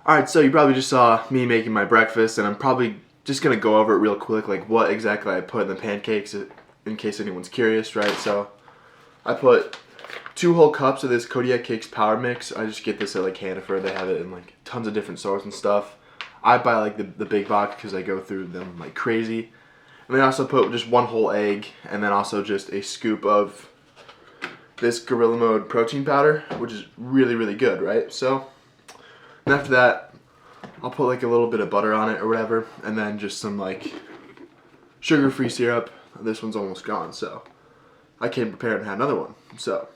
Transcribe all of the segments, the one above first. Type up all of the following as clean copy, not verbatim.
Alright, so you probably just saw me making my breakfast, and I'm probably just going to go over it real quick, like what exactly I put in the pancakes in case anyone's curious, right? So I put 2 whole cups of this Kodiak Cakes Power Mix. I just get this at like Hannaford. They have it in like tons of different stores and stuff. I buy like the big box because I go through them like crazy. And then I also put just 1 whole egg, and then also just a scoop of this Gorilla Mode protein powder, which is really, really good, right? So and after that, I'll put like a little bit of butter on it or whatever, and then just some like sugar-free syrup. This one's almost gone, so I came prepared and had another one. So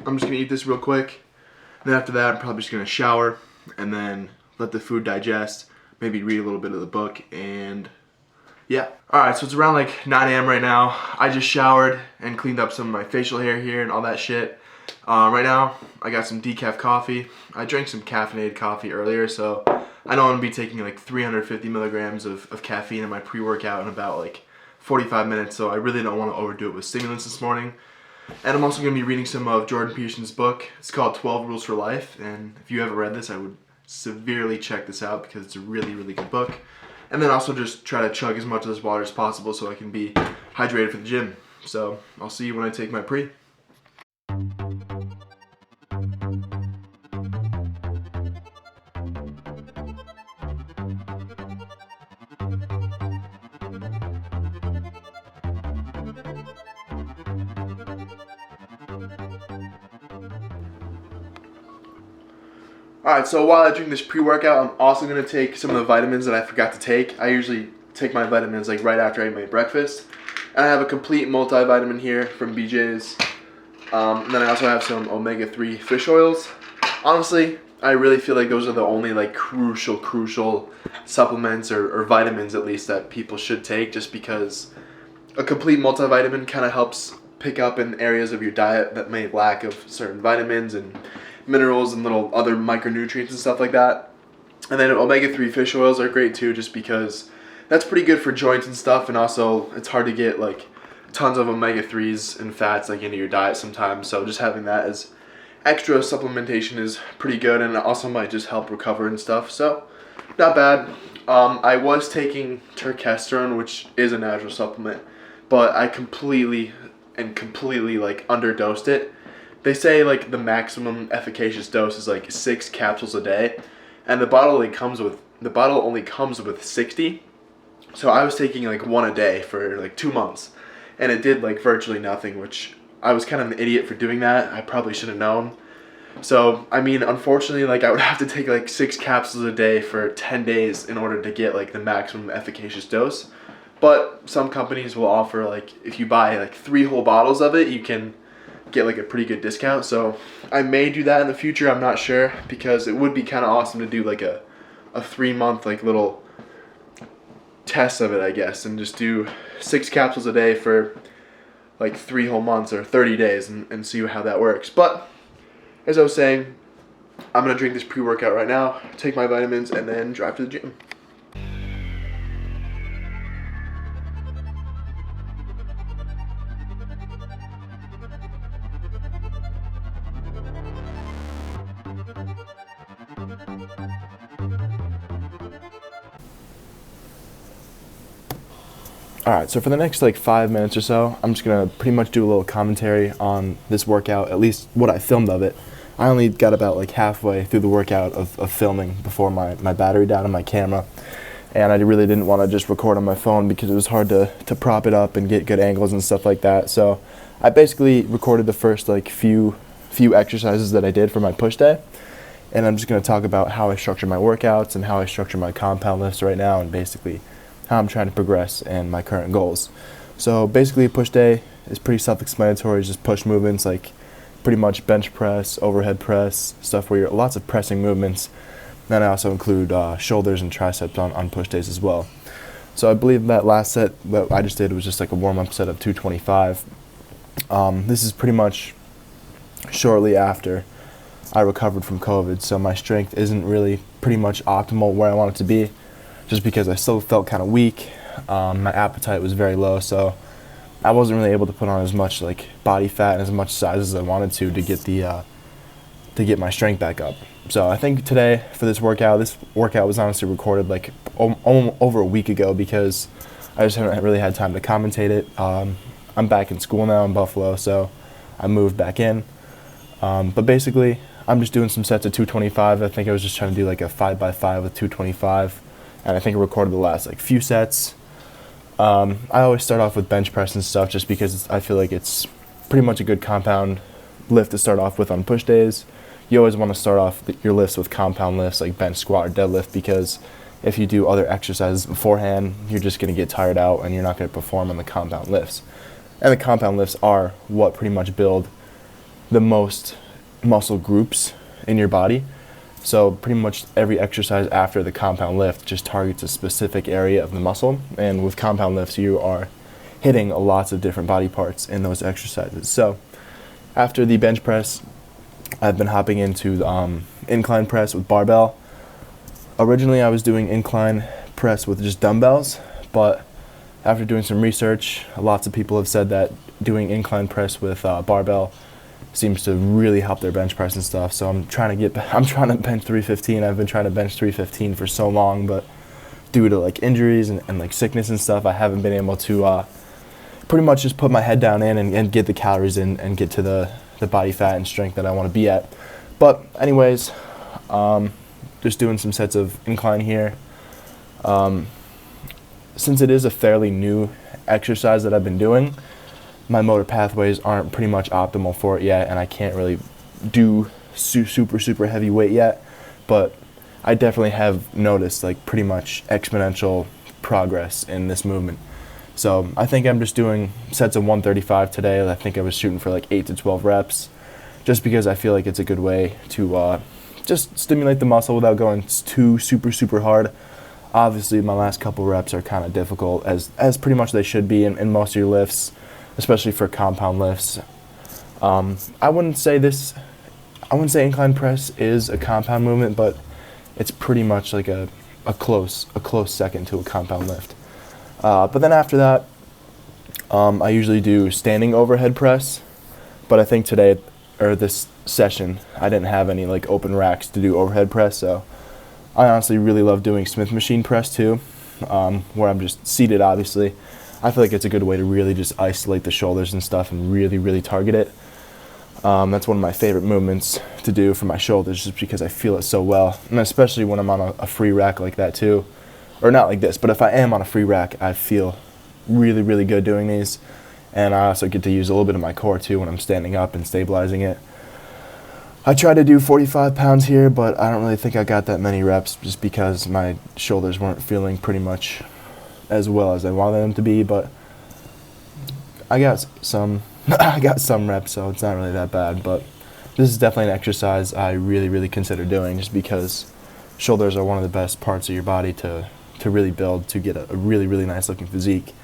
I'm just gonna eat this real quick, and then after that, I'm probably just gonna shower and then let the food digest, maybe read a little bit of the book, and yeah. Alright, so it's around like 9 a.m. right now. I just showered and cleaned up some of my facial hair here and all that shit. Right now, I got some decaf coffee. I drank some caffeinated coffee earlier, so I know I'm going to be taking like 350 milligrams of caffeine in my pre-workout in about like 45 minutes, so I really don't want to overdo it with stimulants this morning. And I'm also going to be reading some of Jordan Peterson's book. It's called 12 Rules for Life, and if you haven't read this, I would severely check this out because it's a really, really good book. And then also just try to chug as much of this water as possible so I can be hydrated for the gym. So I'll see you when I take my pre. Alright, so while I drink this pre-workout, I'm also going to take some of the vitamins that I forgot to take. I usually take my vitamins like right after I eat my breakfast. And I have a complete multivitamin here from BJ's. And then I also have some omega-3 fish oils. Honestly, I really feel like those are the only like crucial supplements or vitamins at least that people should take, just because a complete multivitamin kind of helps pick up in areas of your diet that may lack of certain vitamins and minerals and little other micronutrients and stuff like that. And then omega-3 fish oils are great too, just because that's pretty good for joints and stuff, and also it's hard to get like tons of omega-3s and fats like into your diet sometimes, so just having that as extra supplementation is pretty good, and it also might just help recover and stuff, so not bad. I was taking turkesterone, which is a natural supplement, but I completely like underdosed it. They say like the maximum efficacious dose is like 6 capsules a day, and the bottle only comes with 60. So I was taking like 1 a day for like 2 months, and it did like virtually nothing, which I was kind of an idiot for doing that. I probably should have known. So I mean, unfortunately, like I would have to take like 6 capsules a day for 10 days in order to get like the maximum efficacious dose. But some companies will offer, like, if you buy like 3 whole bottles of it, you can get like a pretty good discount. So I may do that in the future, I'm not sure, because it would be kind of awesome to do like a 3-month like little test of it, I guess, and just do 6 capsules a day for like 3 whole months or 30 days and see how that works. But as I was saying, I'm gonna drink this pre-workout right now, take my vitamins, and then drive to the gym. Alright, so for the next like 5 minutes or so, I'm just going to pretty much do a little commentary on this workout, at least what I filmed of it. I only got about like halfway through the workout of filming before my battery died on my camera, and I really didn't want to just record on my phone because it was hard to prop it up and get good angles and stuff like that. So I basically recorded the first like few few exercises that I did for my push day. And I'm just going to talk about how I structure my workouts and how I structure my compound lifts right now, and basically how I'm trying to progress and my current goals. So basically a push day is pretty self-explanatory. It's just push movements like pretty much bench press, overhead press, stuff where you're lots of pressing movements. Then I also include shoulders and triceps on push days as well. So I believe that last set that I just did was just like a warm-up set of 225. This is pretty much shortly after I recovered from COVID, so my strength isn't really pretty much optimal where I want it to be, just because I still felt kind of weak. My appetite was very low, so I wasn't really able to put on as much like body fat and as much size as I wanted to get my strength back up. So I think today for this workout was honestly recorded like over a week ago, because I just haven't really had time to commentate it. I'm back in school now in Buffalo, so I moved back in. But basically, I'm just doing some sets of 225. I think I was just trying to do like a 5x5 with 225, and I think I recorded the last like few sets. I always start off with bench press and stuff, just because I feel like it's pretty much a good compound lift to start off with on push days. You always want to start off your lifts with compound lifts like bench, squat, or deadlift, because if you do other exercises beforehand, you're just going to get tired out and you're not going to perform on the compound lifts. And the compound lifts are what pretty much build the most muscle groups in your body. So pretty much every exercise after the compound lift just targets a specific area of the muscle, and with compound lifts you are hitting lots of different body parts in those exercises. So after the bench press, I've been hopping into incline press with barbell. Originally I was doing incline press with just dumbbells, but after doing some research, lots of people have said that doing incline press with barbell seems to really help their bench press and stuff. So I'm trying to bench 315. I've been trying to bench 315 for so long, but due to like injuries and like sickness and stuff, I haven't been able to pretty much just put my head down in and get the calories in and get to the body fat and strength that I want to be at. But anyways, just doing some sets of incline here. Since it is a fairly new exercise that I've been doing, my motor pathways aren't pretty much optimal for it yet, and I can't really do super heavy weight yet, but I definitely have noticed like pretty much exponential progress in this movement. So I think I'm just doing sets of 135 today. I think I was shooting for like 8 to 12 reps, just because I feel like it's a good way to just stimulate the muscle without going too super hard. Obviously my last couple reps are kind of difficult, as pretty much they should be in most of your lifts, especially for compound lifts. I wouldn't say incline press is a compound movement, but it's pretty much like a close second to a compound lift. But then after that, I usually do standing overhead press, but I think today, or this session, I didn't have any like open racks to do overhead press, so I honestly really love doing Smith machine press too, where I'm just seated, obviously. I feel like it's a good way to really just isolate the shoulders and stuff and really target it. That's one of my favorite movements to do for my shoulders, just because I feel it so well, and especially when I'm on a free rack like that too. Or not like this, but if I am on a free rack, I feel really good doing these. And I also get to use a little bit of my core too when I'm standing up and stabilizing it. I tried to do 45 pounds here, but I don't really think I got that many reps, just because my shoulders weren't feeling pretty much as well as I wanted them to be. But I got some reps, so it's not really that bad. But this is definitely an exercise I really consider doing, just because shoulders are one of the best parts of your body to really build, to get a really nice looking physique.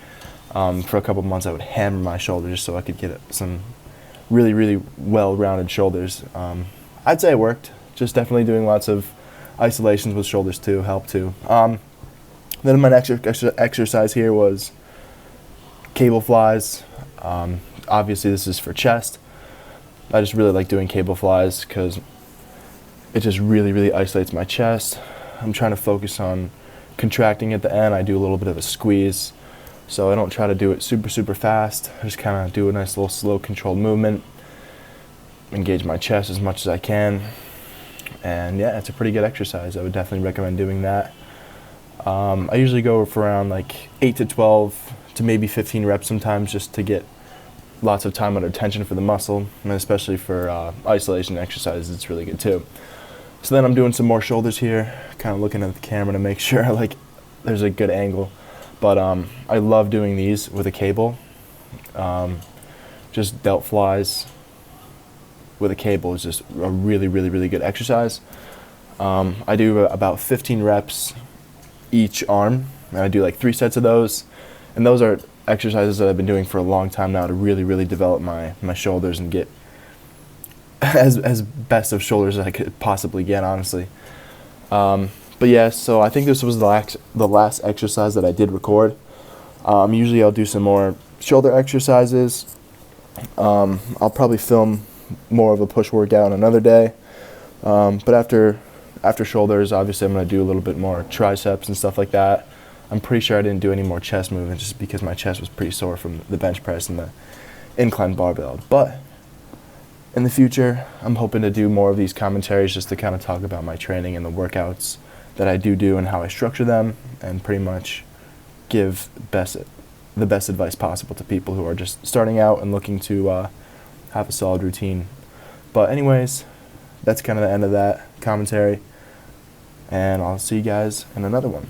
For a couple months I would hammer my shoulders just so I could get some really well rounded shoulders. I'd say it worked. Just definitely doing lots of isolations with shoulders too helped too. Then my next exercise here was cable flies. Obviously this is for chest. I just really like doing cable flies because it just really isolates my chest. I'm trying to focus on contracting at the end. I do a little bit of a squeeze, so I don't try to do it super fast. I just kind of do a nice little slow controlled movement, engage my chest as much as I can, and yeah, it's a pretty good exercise. I would definitely recommend doing that. I usually go for around like 8 to 12 to maybe 15 reps sometimes, just to get lots of time under tension for the muscle, and especially for isolation exercises, it's really good too. So then I'm doing some more shoulders here, kind of looking at the camera to make sure like there's a good angle. But I love doing these with a cable. Just delt flies with a cable is just a really, really, really good exercise. I do about 15 reps each arm, and I do like 3 sets of those. And those are exercises that I've been doing for a long time now to really, really develop my shoulders and get as best of shoulders as I could possibly get, honestly. But yeah, so I think this was the last exercise that I did record. Usually I'll do some more shoulder exercises. I'll probably film more of a push workout another day. But after shoulders, obviously I'm going to do a little bit more triceps and stuff like that. I'm pretty sure I didn't do any more chest movements just because my chest was pretty sore from the bench press and the incline barbell. But in the future, I'm hoping to do more of these commentaries just to kind of talk about my training and the workouts that I do and how I structure them, and pretty much give the best advice possible to people who are just starting out and looking to have a solid routine. But anyways, that's kind of the end of that commentary, and I'll see you guys in another one.